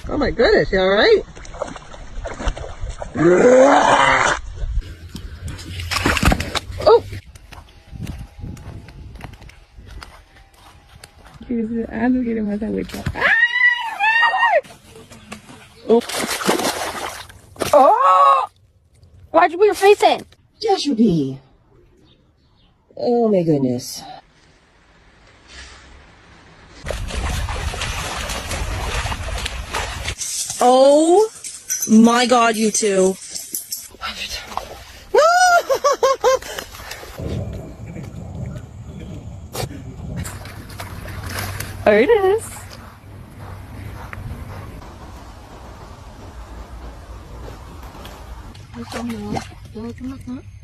Oh my goodness, you alright? Oh! Oh! Why'd you put your face in? Joshua B. Oh my goodness. Oh my god, you two. Otis. Ito, no? Ito,